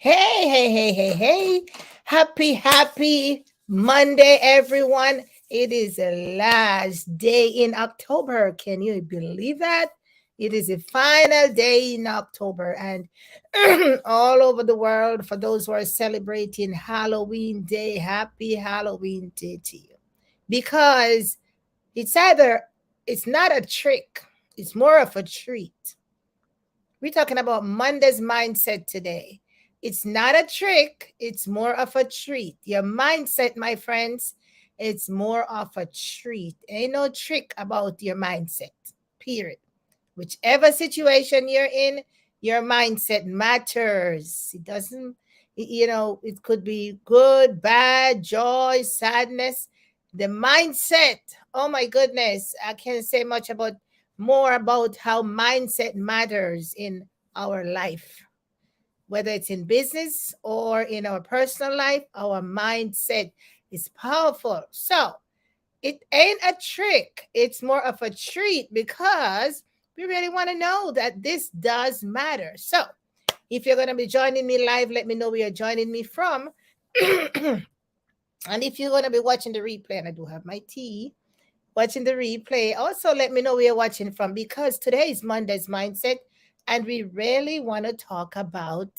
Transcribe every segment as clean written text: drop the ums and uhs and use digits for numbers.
Hey. Happy Monday, everyone. It is the last day in October. Can you believe that? It is the final day in October, and all over the world, for those who are celebrating Halloween Day, happy Halloween Day to you. Because it's not a trick, it's more of a treat. We're talking about Monday's mindset today. It's not a trick, it's more of a treat. Your mindset, my friends, it's more of a treat. Ain't no trick about your mindset, period. Whichever situation you're in, your mindset matters. It doesn't, it could be good, bad, joy, sadness. The mindset, oh my goodness, I can't say much about more about how mindset matters in our life, whether it's in business or in our personal life. Our mindset is powerful. So it ain't a trick, it's more of a treat because we really want to know that this does matter. So if you're going to be joining me live, let me know where you're joining me from. And if you're going to be watching the replay, and I do have my tea, watching the replay, also let me know where you're watching from, because today is Monday's Mindset, and we really want to talk about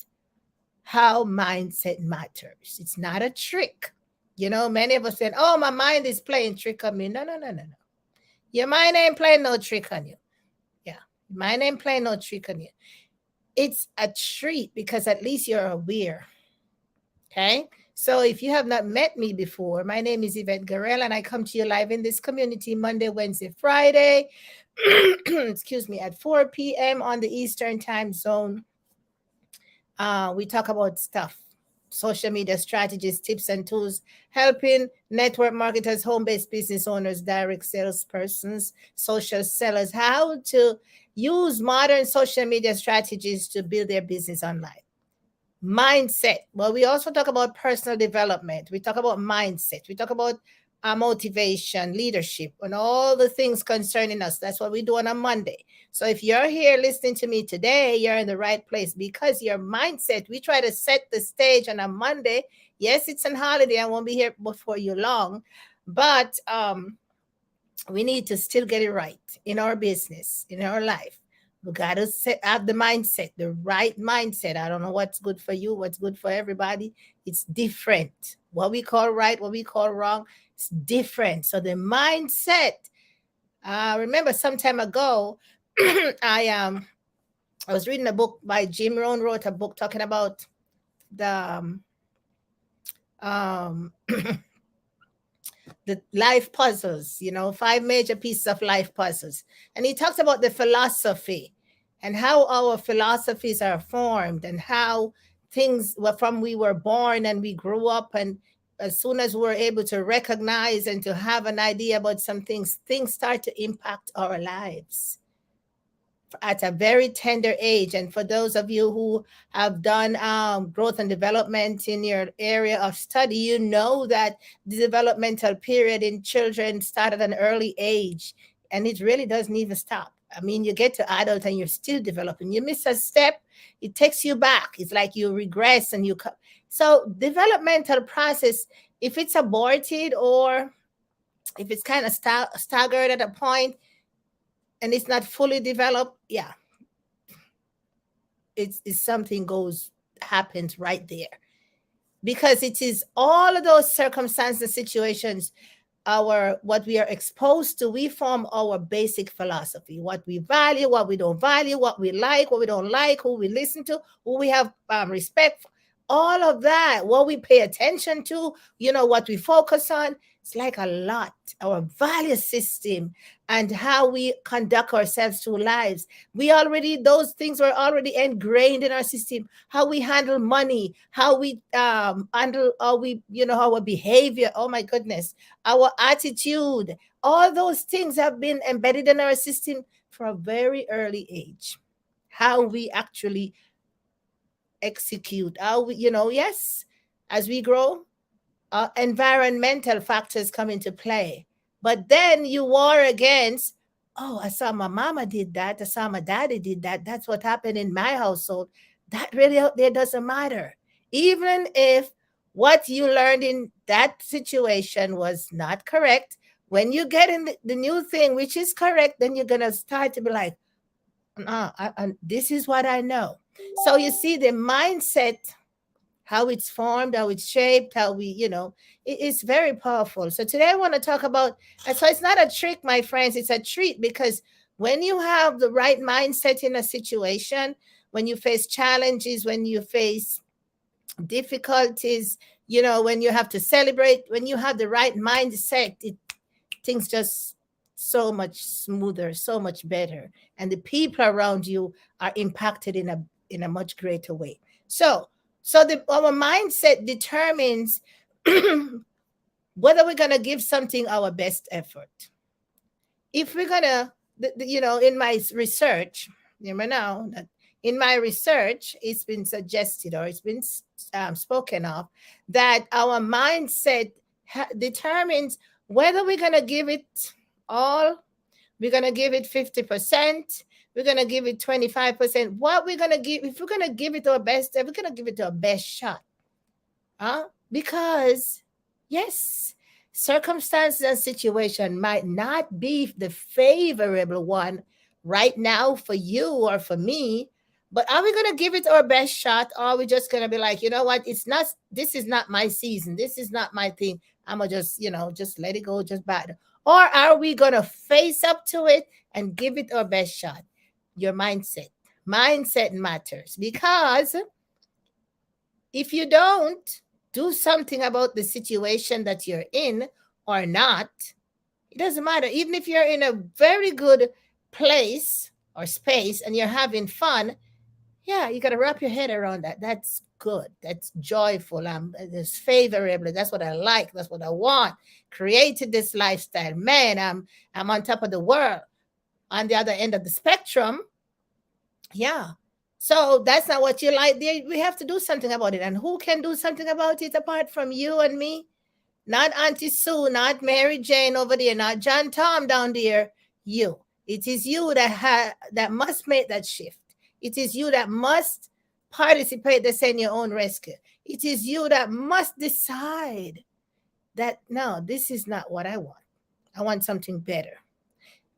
how mindset matters. It's not a trick. Many of us said, oh, my mind is playing trick on me. No. Your mind ain't playing no trick on you. Yeah, your mind ain't playing no trick on you. It's a treat because at least you're aware. Okay? So if you have not met me before, my name is Yvette Garel, and I come to you live in this community Monday, Wednesday, Friday, excuse me, at 4 p.m. on the Eastern Time Zone. We talk about stuff, social media strategies, tips, and tools, helping network marketers, home-based business owners, direct salespersons, social sellers, how to use modern social media strategies to build their business online. Mindset. Well, we also talk about personal development. We talk about mindset. We talk about motivation, leadership, and all the things concerning us. That's what we do on a Monday. So if you're here listening to me today, you're in the right place, because your mindset, we try to set the stage on a Monday. Yes, it's a holiday. I won't be here before you long, but we need to still get it right in our business, in our life. We got to have the mindset, the right mindset. I don't know what's good for you, what's good for everybody. It's different. What we call right, what we call wrong, it's different. So the mindset. Remember, some time ago, I was reading a book by Jim Rohn. Wrote a book talking about the um, the life puzzles, 5 major pieces of life puzzles. And he talks about the philosophy and how our philosophies are formed, and how things were from we were born and we grew up, and as soon as we're able to recognize and to have an idea about some things start to impact our lives at a very tender age. And for those of you who have done growth and development in your area of study, you know that the developmental period in children start at an early age, and it really doesn't even stop. I mean, you get to adult and you're still developing. You miss a step, it takes you back. It's like you regress and so developmental process, if it's aborted or if it's kind of staggered at a point and it's not fully developed, yeah, it's something happens right there, because it is all of those circumstances, situations, our what we are exposed to. We form our basic philosophy, what we value, what we don't value, what we like, what we don't like, who we listen to, who we have respect for, all of that, what we pay attention to, what we focus on. It's like a lot, our value system and how we conduct ourselves through lives. Those things were already ingrained in our system. How we handle money, how we handle, our behavior, oh my goodness, our attitude, all those things have been embedded in our system for a very early age. How we actually execute, how we, yes, as we grow, environmental factors come into play. But then you war against, oh, I saw my mama did that, I saw my daddy did that, that's what happened in my household. That really out there doesn't matter. Even if what you learned in that situation was not correct, when you get in the new thing, which is correct, then you're going to start to be like, this is what I know. So you see the mindset, how it's formed, how it's shaped, how we, it's very powerful. So today I want to talk about, and so it's not a trick, my friends, it's a treat, because when you have the right mindset in a situation, when you face challenges, when you face difficulties, when you have to celebrate, when you have the right mindset, things just so much smoother, so much better, and the people around you are impacted in a much greater way. So our mindset determines whether we're gonna give something our best effort. If we're gonna, in my research, remember now that in my research, it's been suggested, or it's been spoken of, that our mindset determines whether we're gonna give it all, we're gonna give it 50%, we're gonna give it 25%. What we're gonna give, if we're gonna give it our best, we're gonna give it our best shot. Because, yes, circumstances and situation might not be the favorable one right now for you or for me, but are we going to give it our best shot, or are we just going to be like, you know what, this is not my season, this is not my thing, I'm going to just let it go, just bad? Or are we going to face up to it and give it our best shot? Your mindset matters, because if you don't do something about the situation that you're in or not, it doesn't matter. Even if you're in a very good place or space and you're having fun, yeah, you got to wrap your head around that. That's good. That's joyful. It's favorable. That's what I like. That's what I want. Created this lifestyle. Man, I'm on top of the world. On the other end of the spectrum, yeah. So that's not what you like. We have to do something about it. And who can do something about it apart from you and me? Not Auntie Sue, not Mary Jane over there, not John Tom down there. You. It is you that must make that shift. It is you that must participate to send your own rescue. It is you that must decide that no, this is not what I want. I want something better.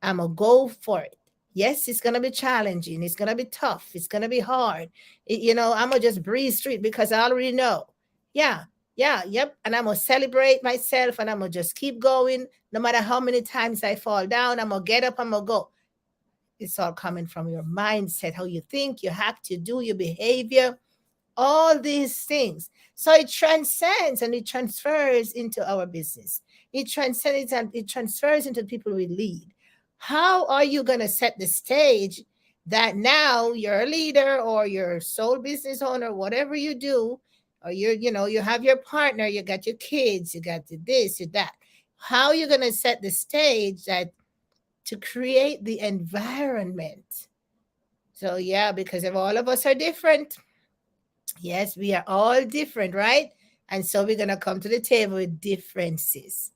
I'm going to go for it. Yes, it's going to be challenging. It's going to be tough. It's going to be hard. I'm going to just breeze through it because I already know. Yeah, yeah, yep. And I'm going to celebrate myself, and I'm going to just keep going. No matter how many times I fall down, I'm going to get up, I'm going to go. It's all coming from your mindset, how you think, you act, you do, your behavior, all these things. So it transcends and it transfers into our business. It transcends and it transfers into the people we lead. How are you going to set the stage that now you're a leader or you're sole business owner, whatever you do, or you have your partner, you got your kids, you got this, you that. How are you going to set the stage that to create the environment? So yeah, because if all of us are different, yes, we are all different, right? And so we're going to come to the table with differences.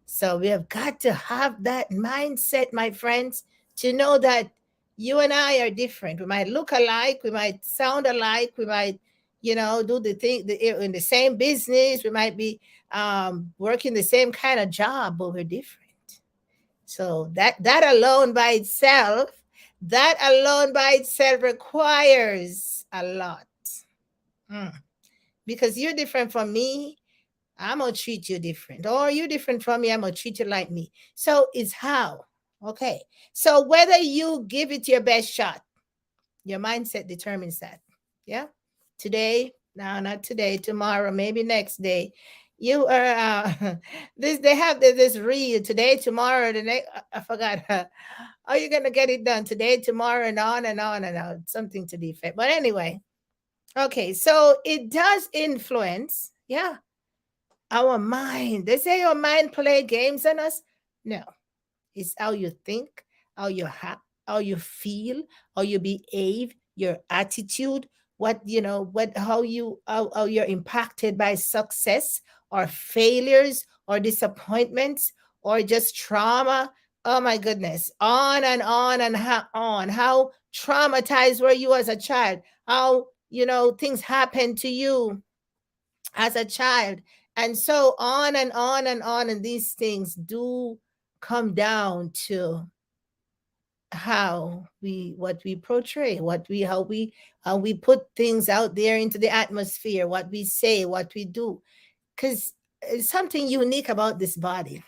So we have got to have that mindset, my friends, to know that you and I are different. We might look alike, we might sound alike, we might, do the thing in the same business, we might be working the same kind of job, but we're different. So that alone by itself requires a lot. Because you're different from me, I'm going to treat you different. Or you're different from me, I'm going to treat you like me. So it's how. Okay. So whether you give it your best shot, your mindset determines that. Yeah. Today, no, not today, tomorrow, maybe next day. You are they have this reel today, tomorrow, the next. I forgot. Are you gonna get it done today, tomorrow, and on and on and on? Something to the effect. But anyway, okay, so it does influence, yeah, our mind. They say our mind play games on us. No, it's how you think, how you how you feel, how you behave, your attitude, how you're impacted by success or failures or disappointments or just trauma. Oh my goodness, on and on and on. How traumatized were you as a child? How things happen to you as a child, and so on and on and on, and these things do come down to how we what we portray, what we how we put things out there into the atmosphere, what we say, what we do, because it's something unique about this body.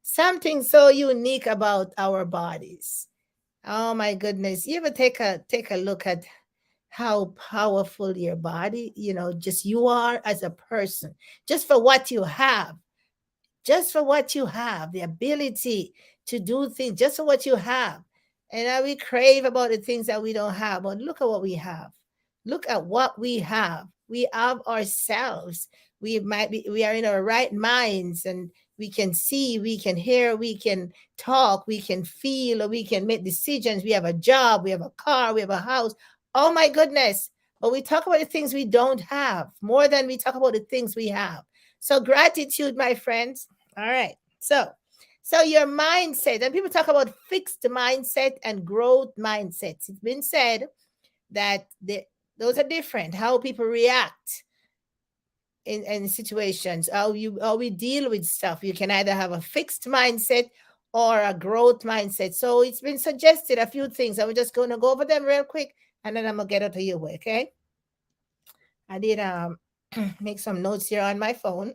Something so unique about our bodies. Oh my goodness. You ever take a look at how powerful your body, just you are as a person, just for what you have, just for what you have, the ability to do things, just for what you have. And now we crave about the things that we don't have. But look at what we have. Look at what we have. We have ourselves. We are in our right minds, and we can see, we can hear, we can talk, we can feel, we can make decisions. We have a job, we have a car, we have a house. Oh my goodness. But we talk about the things we don't have more than we talk about the things we have. So gratitude, my friends. All right. So your mindset, and people talk about fixed mindset and growth mindsets. It's been said that those are different. How people react in situations, how we deal with stuff. You can either have a fixed mindset or a growth mindset. So it's been suggested a few things. I'm just going to go over them real quick, and then I'm gonna get out of your way. Okay. I did make some notes here on my phone.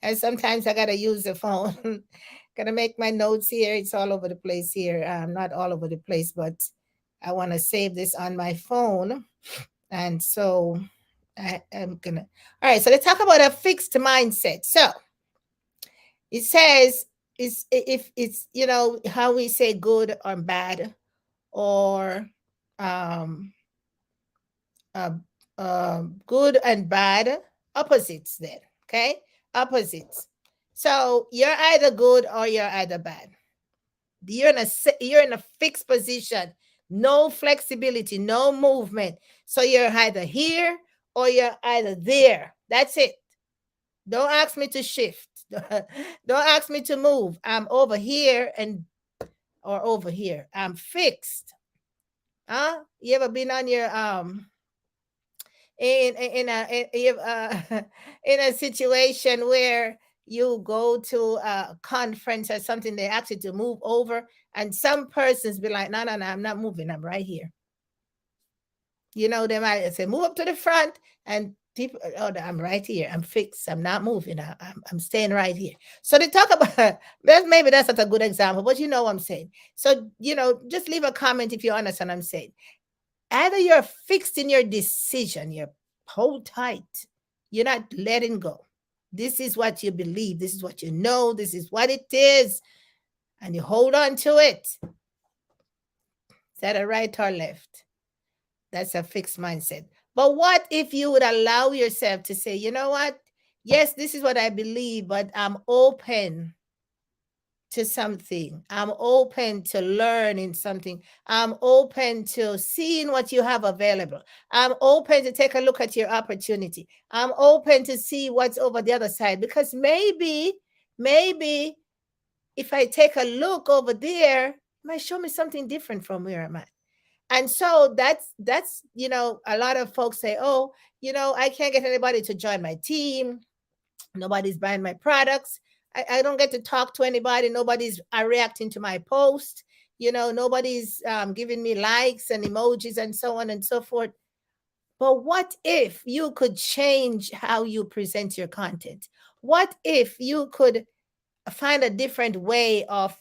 And sometimes I gotta use the phone. Gotta make my notes here. It's all over the place here. Not all over the place, but I want to save this on my phone. And so I'm gonna. All right. So let's talk about a fixed mindset. So it says, is if it's how we say good or bad, or um, uh, good and bad, opposites. Then, okay, opposites. So you're either good or you're either bad. You're in a fixed position, no flexibility, no movement. So you're either here or you're either there. That's it. Don't ask me to shift. Don't ask me to move. I'm over here and or over here. I'm fixed. Huh? You ever been on your in a situation where you go to a conference or something, they ask you to move over, and some persons be like, no, no, no, I'm not moving, I'm right here. They might say, move up to the front, and people, oh, I'm right here, I'm fixed, I'm not moving, I'm staying right here. So they talk about maybe that's not a good example, but you know what I'm saying. So just leave a comment if you understand what I'm saying. Either you're fixed in your decision, you're hold tight, you're not letting go. This is what you believe, this is what you know, this is what it is, and you hold on to it. Is that a right or left? That's a fixed mindset. But what if you would allow yourself to say, you know what? Yes, this is what I believe, but I'm open to something. I'm open to learning something. I'm open to seeing what you have available. I'm open to take a look at your opportunity. I'm open to see what's over the other side, because maybe if I take a look over there, it might show me something different from where I'm at. And so that's a lot of folks say, oh, I can't get anybody to join my team. Nobody's buying my products. I don't get to talk to anybody. Nobody's reacting to my post. Nobody's giving me likes and emojis and so on and so forth. But what if you could change how you present your content? What if you could find a different way of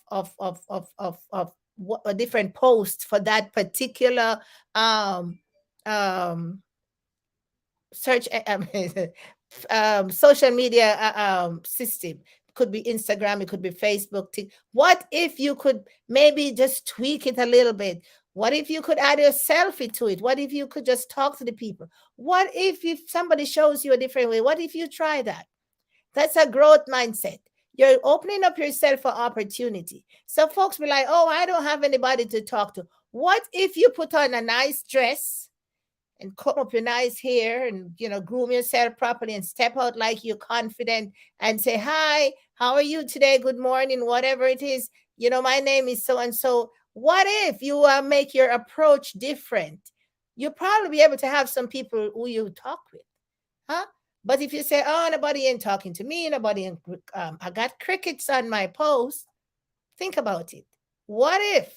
a different post for that particular um search social media system? Could be Instagram, it could be Facebook. What if you could maybe just tweak it a little bit? What if you could add a selfie to it? What if you could just talk to the people? What if somebody shows you a different way? What if you try that? That's a growth mindset. You're opening up yourself for opportunity. So folks be like, oh, I don't have anybody to talk to. What if you put on a nice dress and comb up your nice hair and groom yourself properly and step out like you're confident and say, hi, how are you today? Good morning, whatever it is. My name is so and so. What if you make your approach different? you'll probably be able to have some people who you talk with, huh? But if you say, oh, nobody ain't talking to me, nobody ain't, I got crickets on my post, think about it. What if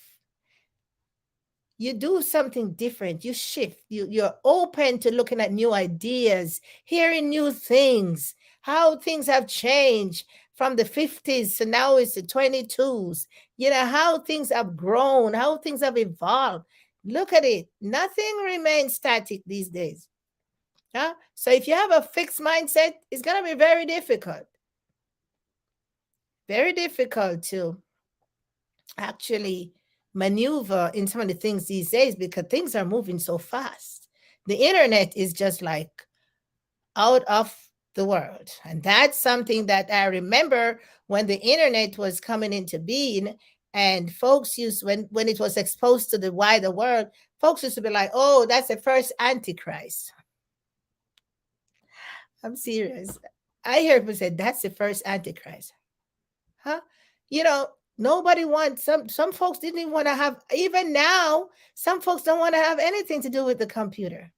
you do something different? You shift, you're open to looking at new ideas, hearing new things, how things have changed from the 50s to now it's the 22s, how things have grown, how things have evolved. Look at it. Nothing remains static these days. Huh? So if you have a fixed mindset, it's going to be very difficult to actually maneuver in some of the things these days because things are moving so fast. The internet is just like out of the world. And that's something that I remember when the internet was coming into being, and folks used, when it was exposed to the wider world, folks used to be like, oh, that's the first antichrist. I'm serious. I hear people say that's the first antichrist. Huh? You know, nobody wants, some folks didn't even want to have, even now, some folks don't want to have anything to do with the computer.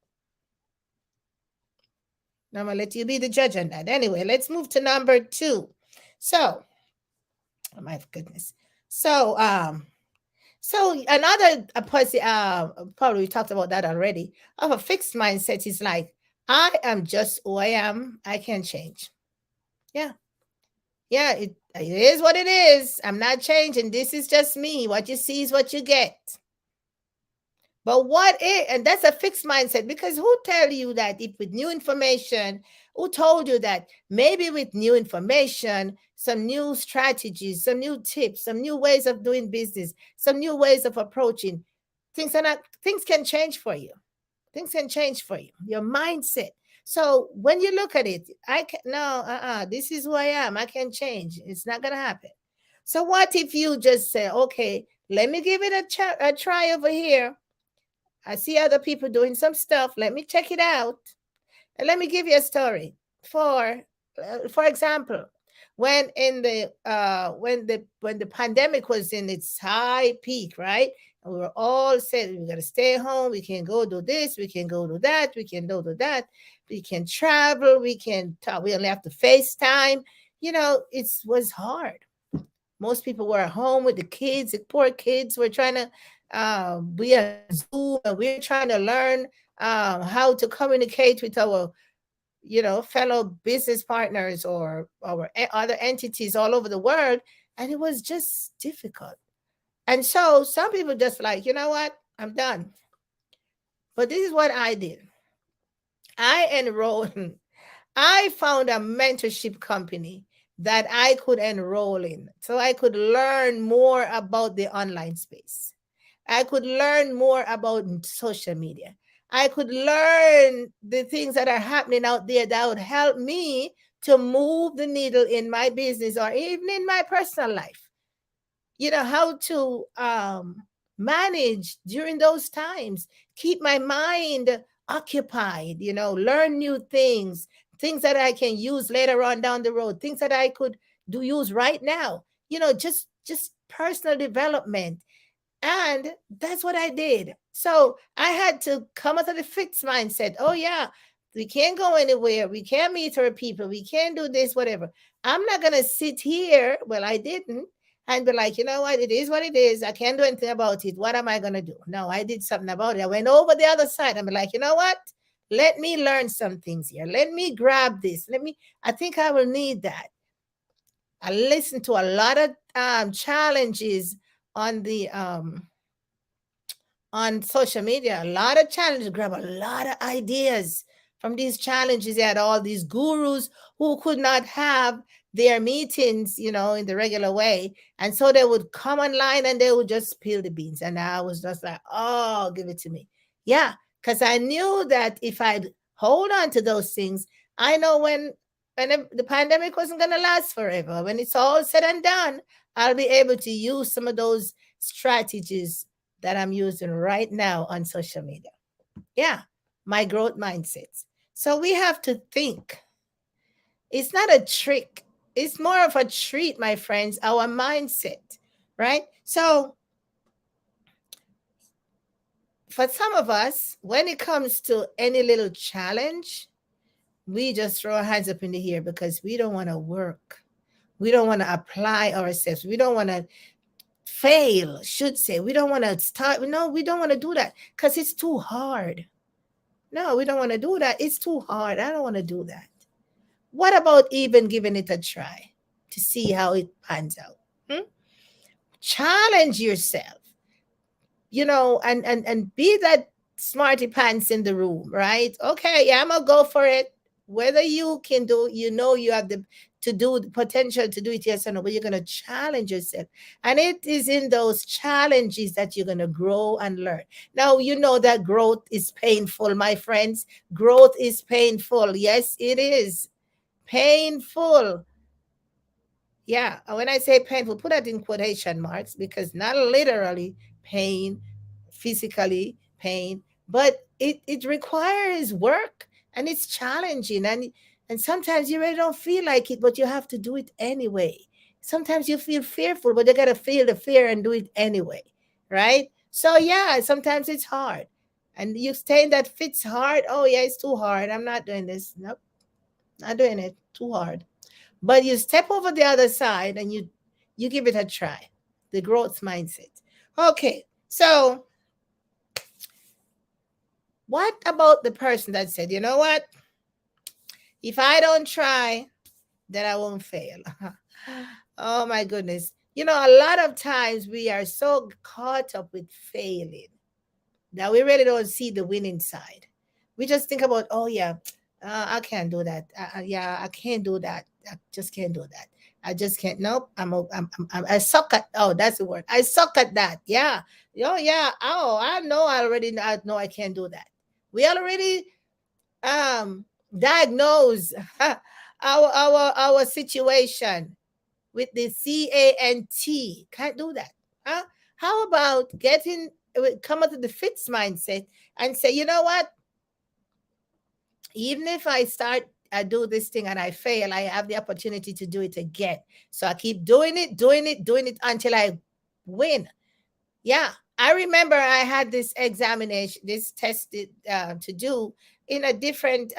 I'm gonna let you be the judge on that. Anyway, let's move to number 2. So, oh my goodness. So another probably we talked about that already. Of a fixed mindset is like, I am just who I am. I can't change. Yeah. Yeah, it is what it is. I'm not changing. This is just me. What you see is what you get. But and that's a fixed mindset, because who tell you that if with new information, who told you that maybe with new information, some new strategies, some new tips, some new ways of doing business, some new ways of approaching, things can change for you. Things can change for you. Your mindset. So when you look at it, this is who I am. I can change. It's not gonna happen. So what if you just say, okay, let me give it a try over here. I see other people doing some stuff. Let me check it out. And let me give you a story. For example, when the pandemic was in its high peak, right? And we were all saying we gotta stay home. We can go do this. We can go do that. We can do that. We can travel. We can talk. We only have to FaceTime. It was hard. Most people were at home with the kids. The poor kids were trying to be on Zoom, and we're trying to learn how to communicate with our, fellow business partners or our other entities all over the world. And it was just difficult. And so some people just like, you know what? I'm done. But this is what I did. I enrolled, I found a mentorship company that I could enroll in so I could learn more about the online space. I could learn more about social media. I could learn the things that are happening out there that would help me to move the needle in my business or even in my personal life. How to manage during those times, keep my mind occupied, learn new things that I can use later on down the road, things that I could use right now, just personal development. And that's what I did. So I had to come out of the fixed mindset. Oh, yeah, we can't go anywhere. We can't meet our people. We can't do this, whatever. I'm not going to sit here. Well, I didn't. And be like, you know what? It is what it is. I can't do anything about it. What am I going to do? No, I did something about it. I went over the other side. I'm like, you know what? Let me learn some things here. Let me grab this. I think I will need that. I listened to a lot of challenges on the on social media, a lot of challenges, grab a lot of ideas from these challenges. They had all these gurus who could not have their meetings, in the regular way. And so they would come online and they would just spill the beans. And I was just like, oh, give it to me. Yeah. Because I knew that if I'd hold on to those things, I know when the pandemic wasn't going to last forever. When it's all said and done, I'll be able to use some of those strategies that I'm using right now on social media. Yeah, my growth mindsets. So we have to think. It's not a trick. It's more of a treat, my friends, our mindset, right? So for some of us, when it comes to any little challenge, we just throw our hands up in the air because we don't want to work. We don't want to apply ourselves. We don't want to fail, should say. We don't want to start. No, we don't want to do that because it's too hard. No, we don't want to do that. It's too hard. I don't want to do that. What about even giving it a try to see how it pans out? Hmm? Challenge yourself, and be that smarty pants in the room, right? Okay, yeah, I'm gonna go for it. Whether you can do, you have the potential to do it, yes or no, but you're gonna challenge yourself. And it is in those challenges that you're gonna grow and learn. Now you know that growth is painful, my friends. Growth is painful. Yes, it is painful. Yeah, and when I say painful, put that in quotation marks because not literally pain, physically pain, but it requires work and it's challenging, and sometimes you really don't feel like it, but you have to do it anyway. Sometimes you feel fearful, but you gotta feel the fear and do it anyway, right? So yeah, sometimes it's hard, and you stay in that fits hard. Oh yeah, it's too hard. I'm not doing this. Nope, not doing it. Too hard. But you step over the other side and you give it a try. The growth mindset. Okay, so what about the person that said, you know what? If I don't try, then I won't fail. Oh my goodness. A lot of times we are so caught up with failing that we really don't see the winning side. We just think about, oh yeah, I can't do that. Yeah, I can't do that. I just can't do that. I just can't. Nope. I suck at. Oh, that's the word. I suck at that. Yeah. Oh yeah. Oh, I know. I know I can't do that. We already um diagnose our situation with the CANT. Can't do that. Huh? How about come up with the fixed mindset and say, you know what? Even if I do this thing and I fail, I have the opportunity to do it again. So I keep doing it, doing it, doing it until I win. Yeah, I remember I had this examination, this test to do in a different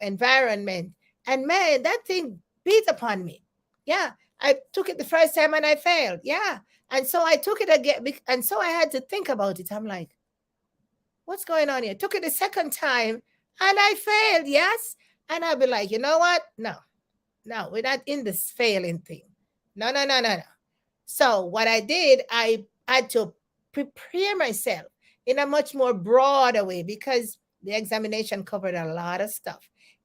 environment, and man, that thing beat upon me. Yeah, I took it the first time and I failed. Yeah, and so I took it again, and so I had to think about it. I'm like, what's going on here? Took it the second time and I failed. Yes, and I'll be like, you know what? No, no, we're not in this failing thing. No, no, no, no, no. So what I did, I had to prepare myself in a much more broader way because the examination covered a lot of stuff.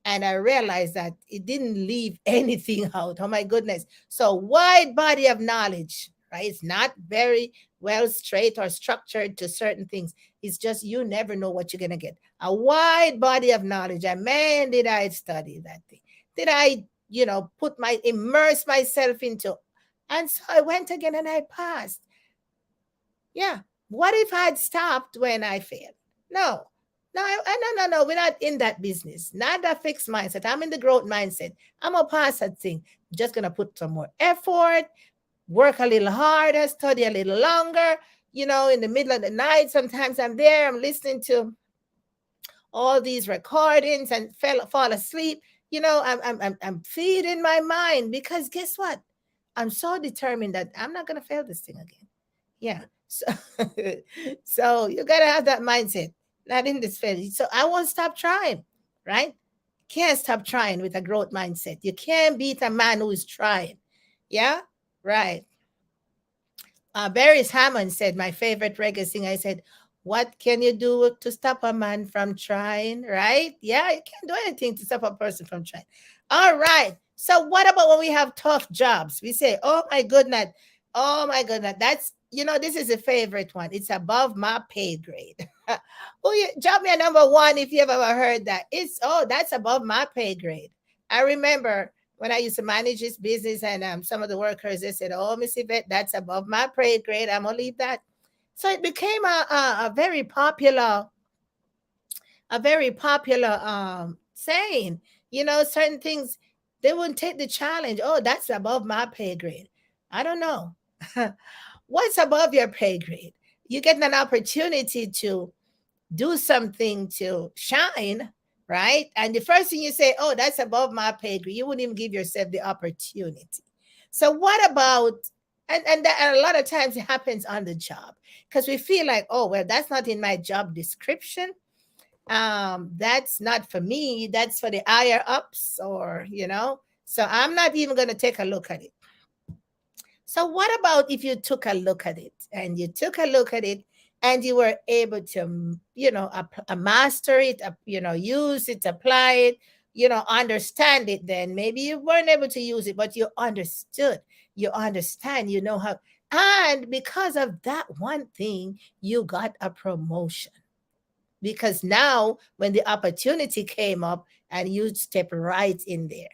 And I realized that it didn't leave anything out. Oh my goodness. So wide body of knowledge, right? It's not very well straight or structured to certain things. It's just you never know what you're gonna get. A wide body of knowledge. And man, did I study that thing. Did I, immerse myself into, and so I went again and I passed. Yeah. What if I had stopped when I failed? No. No, no. We're not in that business. Not that fixed mindset. I'm in the growth mindset. I'm going to pass that thing. Just going to put some more effort, work a little harder, study a little longer. In the middle of the night, sometimes I'm there, I'm listening to all these recordings and fall asleep. I'm feeding my mind because guess what? I'm so determined that I'm not going to fail this thing again. Yeah. So, so you got to have that mindset, not in this failure. So I won't stop trying, right? Can't stop trying with a growth mindset. You can't beat a man who is trying. Yeah. Right. Barry Hammond said, my favorite reggae singer, I said, what can you do to stop a man from trying? Right? Yeah, you can't do anything to stop a person from trying. All right. So what about when we have tough jobs? We say, oh my goodness. Oh my goodness. This is a favorite one. It's above my pay grade. Drop me a number one if you've ever heard that. That's above my pay grade. I remember when I used to manage this business, and some of the workers, they said, oh, Miss Yvette, that's above my pay grade. I'm going to leave that. So it became a very popular, saying. Certain things, they wouldn't take the challenge. Oh, that's above my pay grade. I don't know. What's above your pay grade? You get an opportunity to do something to shine, right? And the first thing you say, oh, that's above my pay grade, you wouldn't even give yourself the opportunity. So what about, and a lot of times it happens on the job because we feel like, oh, well, that's not in my job description. That's not for me, that's for the higher ups, or so I'm not even going to take a look at it. So what about if you took a look at it, and you took a look at it, and you were able to, master it, use it, apply it, understand it. Then maybe you weren't able to use it, but you understood, you understand, you know how, and because of that one thing, you got a promotion. Because now when the opportunity came up, and you step right in there.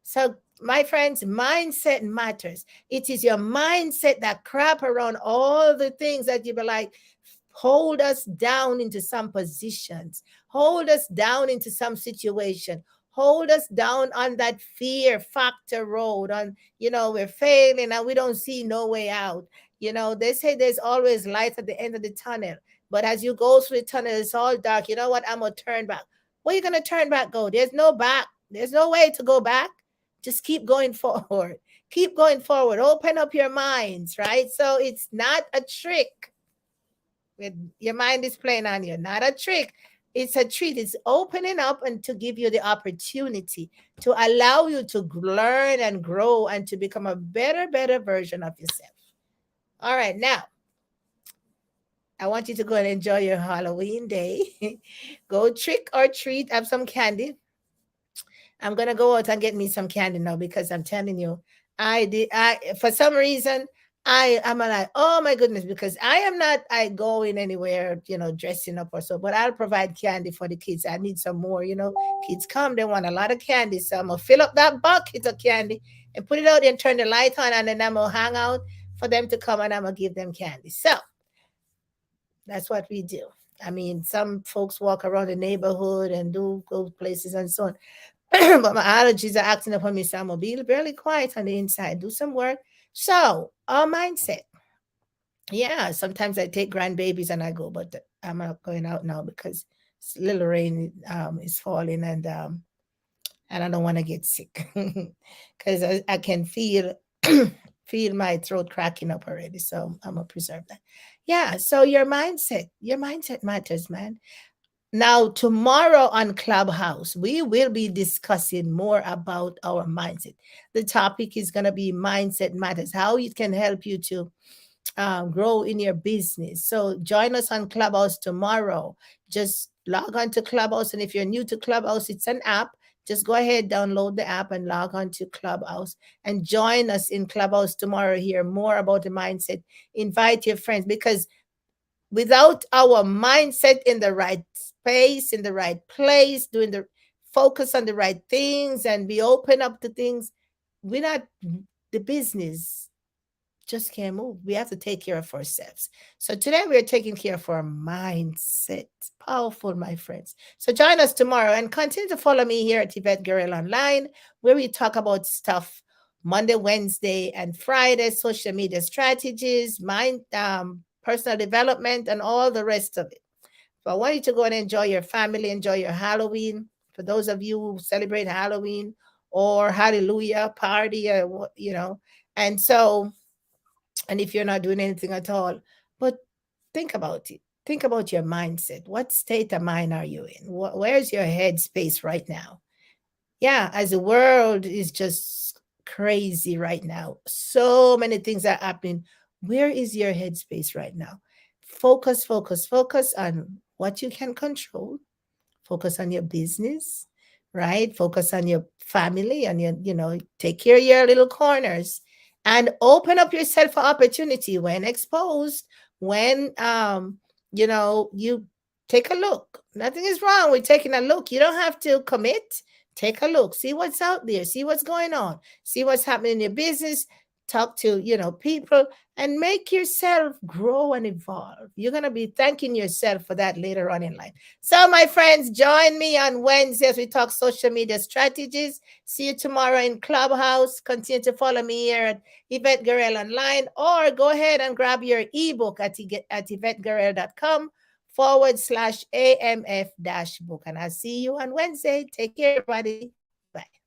So, my friends, mindset matters. It is your mindset that crap around all the things that you be like, hold us down into some positions, hold us down into some situation, hold us down on that fear factor road, on, we're failing and we don't see no way out. They say there's always light at the end of the tunnel. But as you go through the tunnel, it's all dark. You know what? I'm going to turn back. Where are you going to turn back go? There's no back. There's no way to go back. Just keep going forward. Keep going forward. Open up your minds, right? So it's not a trick. With your mind is playing on you, not a trick. It's a treat. It's opening up and to give you the opportunity to allow you to learn and grow and to become a better version of yourself. All right, now I want you to go and enjoy your Halloween day. Go trick or treat, have some candy. I'm gonna go out and get me some candy now because I'm telling you, I did. I for some reason I'm like, oh my goodness, because I am not I going anywhere, dressing up or so. But I'll provide candy for the kids. I need some more. Kids come, they want a lot of candy, so I'm gonna fill up that bucket of candy and put it out there and turn the light on, and then I'm gonna hang out for them to come, and I'm gonna give them candy. So that's what we do. I mean, some folks walk around the neighborhood and do go places and so on. But my allergies are acting up on me, so I'm gonna be barely quiet on the inside, do some work. So our mindset. Yeah, sometimes I take grandbabies and I go, but I'm not going out now because little rain is falling, and I don't want to get sick because I can feel feel my throat cracking up already. So I'm gonna preserve that. Yeah. So your mindset matters, man. Now, tomorrow on Clubhouse, we will be discussing more about our mindset. The topic is going to be mindset matters, how it can help you to grow in your business. So, join us on Clubhouse tomorrow. Just log on to Clubhouse. And if you're new to Clubhouse, it's an app. Just go ahead, download the app, and log on to Clubhouse and join us in Clubhouse tomorrow. Hear more about the mindset. Invite your friends, because without our mindset in the right space, in the right place, doing the focus on the right things and be open up to things, we're not, the business just can't move. We have to take care of ourselves. So today we are taking care of our mindset. Powerful, my friends. So join us tomorrow and continue to follow me here at Yvette Guerrero Online, where we talk about stuff Monday, Wednesday, and Friday, social media strategies, personal development, and all the rest of it. So I want you to go and enjoy your family, enjoy your Halloween. For those of you who celebrate Halloween or Hallelujah party, or and so, and if you're not doing anything at all, but think about it. Think about your mindset. What state of mind are you in? Where's your head space right now? Yeah, as the world is just crazy right now, so many things are happening. Where is your headspace right now? Focus on what you can control. Focus on your business, right? Focus on your family and take care of your little corners, and open up yourself for opportunity when exposed. When you take a look. Nothing is wrong with taking a look. You don't have to commit. Take a look, see what's out there, see what's going on, see what's happening in your business, talk to people, and make yourself grow and evolve. You're going to be thanking yourself for that later on in life. So my friends, join me on Wednesday as we talk social media strategies. See you tomorrow in Clubhouse. Continue to follow me here at Yvette Guerrero Online, or go ahead and grab your ebook at yvetteguerrero.com /AMF book. And I'll see you on Wednesday. Take care, everybody. Bye.